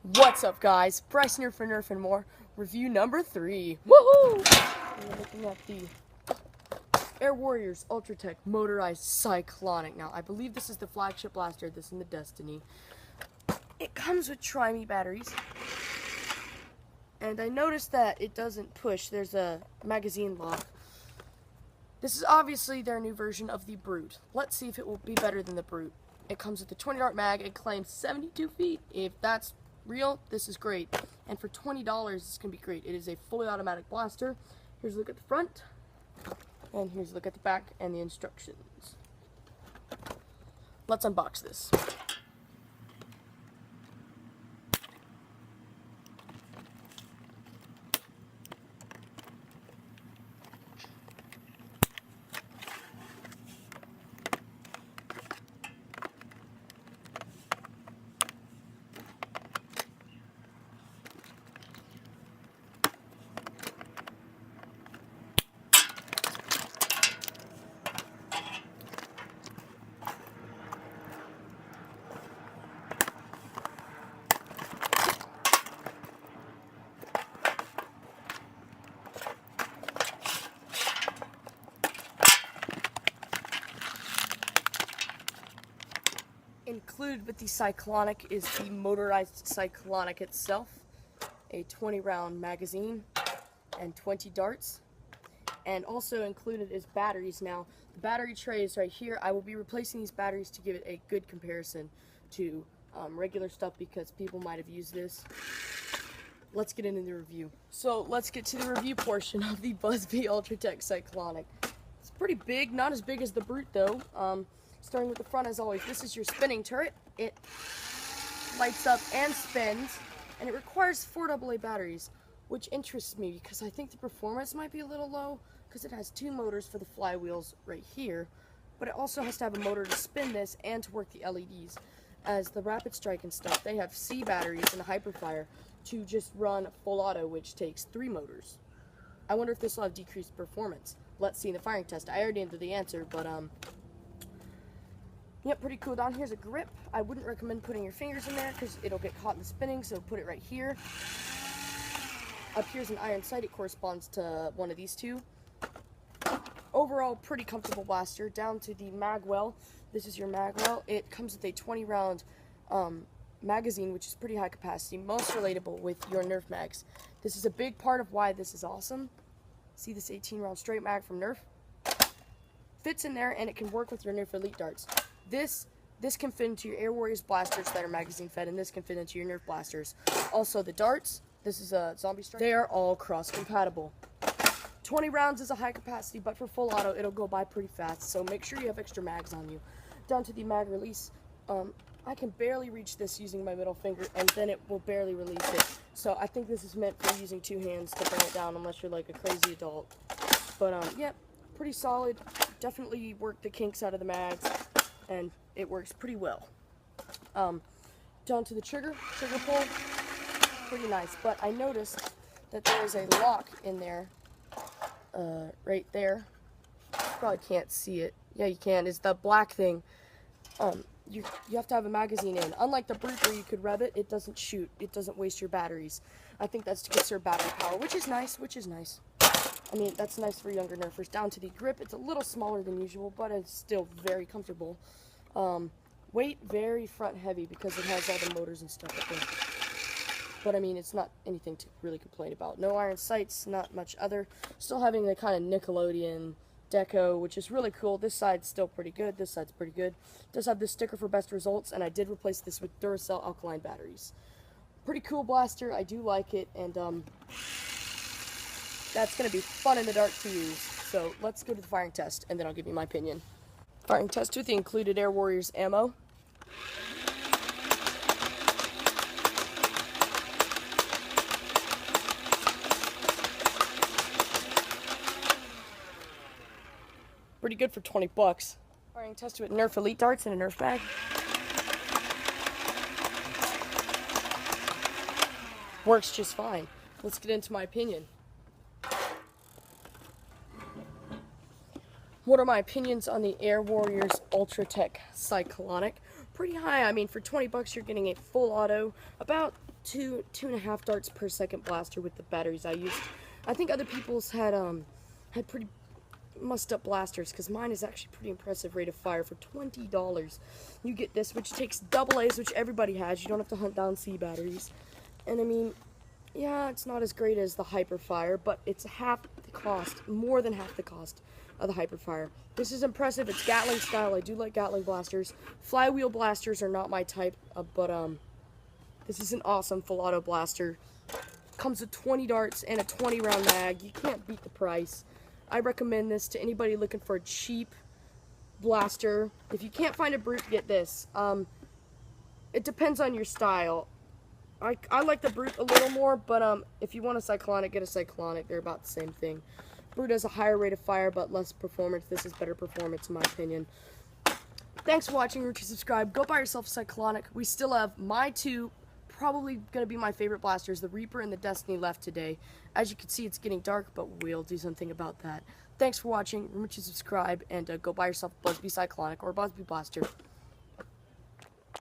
What's up, guys? Bryson here for Nerf and More. Review number 3. Woohoo! We're looking at the Air Warriors Ultra-Tek Motorized Cyclonic. Now, I believe this is the flagship blaster. This is in the Destiny. It comes with Try-Me batteries. And I noticed that it doesn't push. There's a magazine lock. This is obviously their new version of the Brute. Let's see if it will be better than the Brute. It comes with a 20 dart mag. It claims 72 feet. If that's real, this is great. And for $20, it's going to be great. It is a fully automatic blaster. Here's a look at the front. And here's a look at the back and the instructions. Let's unbox this. Included with the Cyclonic is the Motorized Cyclonic itself, a 20-round magazine, and 20 darts. And also included is batteries. Now, the battery tray is right here. I will be replacing these batteries to give it a good comparison to regular stuff because people might have used this. Let's get into the review. So let's get to the review portion of the Buzzbee Ultra-Tek Cyclonic. It's pretty big, not as big as the Brute though. Starting with the front, as always, this is your spinning turret. It lights up and spins, and it requires 4 AA batteries, which interests me because I think the performance might be a little low because it has 2 motors for the flywheels right here, but it also has to have a motor to spin this and to work the LEDs. As the Rapid Strike and stuff, they have C batteries and a Hyperfire to just run full auto, which takes 3 motors. I wonder if this will have decreased performance. Let's see in the firing test. I already knew the answer, but yep, pretty cool. Down here's a grip. I wouldn't recommend putting your fingers in there because it'll get caught in the spinning, so put it right here. Up here's an iron sight. It corresponds to one of these two. Overall, pretty comfortable blaster. Down to the mag well. This is your mag well. It comes with a 20-round magazine, which is pretty high capacity, most relatable with your Nerf mags. This is a big part of why this is awesome. See this 18-round straight mag from Nerf? Fits in there, and it can work with your Nerf Elite darts. This can fit into your Air Warriors blasters that are magazine fed, and this can fit into your Nerf blasters. Also, the darts, this is a Zombie Strike. They are all cross-compatible. 20 rounds is a high capacity, but for full auto, it'll go by pretty fast, so make sure you have extra mags on you. Down to the mag release, I can barely reach this using my middle finger, and then it will barely release it. So I think this is meant for using 2 hands to bring it down, unless you're like a crazy adult. But, yeah, pretty solid. Definitely work the kinks out of the mags, and it works pretty well. Down to the trigger pull, pretty nice. But I noticed that there is a lock in there, right there. You probably can't see it. Yeah, you can. It's the black thing. You have to have a magazine in. Unlike the Brute where you could rev it, it doesn't shoot. It doesn't waste your batteries. I think that's to conserve battery power, which is nice, I mean, that's nice for younger Nerfers. Down to the grip, it's a little smaller than usual, but it's still very comfortable. Weight, very front heavy because it has all the motors and stuff up there. But I mean, it's not anything to really complain about. No iron sights, not much other. Still having the kind of Nickelodeon deco, which is really cool. This side's still pretty good. This side's pretty good. It does have this sticker for best results, and I did replace this with Duracell alkaline batteries. Pretty cool blaster. I do like it, and that's going to be fun in the dark to use. So let's go to the firing test, and then I'll give you my opinion. Firing test with the included Air Warriors ammo. Pretty good for 20 bucks. Firing test with Nerf Elite darts and a Nerf mag. Works just fine. Let's get into my opinion. What are my opinions on the Air Warriors Ultra-Tek Cyclonic? Pretty high. I mean, for 20 bucks, you're getting a full auto, about two and a half darts per second blaster with the batteries I used. I think other people's had pretty mussed up blasters, because mine is actually pretty impressive rate of fire. For $20 you get this, which takes double A's, which everybody has. You don't have to hunt down C batteries. And I mean, yeah, it's not as great as the Hyperfire, but it's half the cost, more than half the cost of the Hyperfire. This is impressive. It's Gatling style. I do like Gatling blasters. Flywheel blasters are not my type, but this is an awesome full auto blaster. Comes with 20 darts and a 20 round mag. You can't beat the price. I recommend this to anybody looking for a cheap blaster. If you can't find a Brute, get this. It depends on your style. I like the Brute a little more, but if you want a Cyclonic, get a Cyclonic. They're about the same thing. Brute has a higher rate of fire, but less performance. This is better performance, in my opinion. Thanks for watching. Remember to subscribe. Go buy yourself a Cyclonic. We still have my two, probably going to be my favorite blasters, the Reaper and the Destiny, left today. As you can see, it's getting dark, but we'll do something about that. Thanks for watching. Remember to subscribe, and go buy yourself a Busby Cyclonic or a Busby Blaster.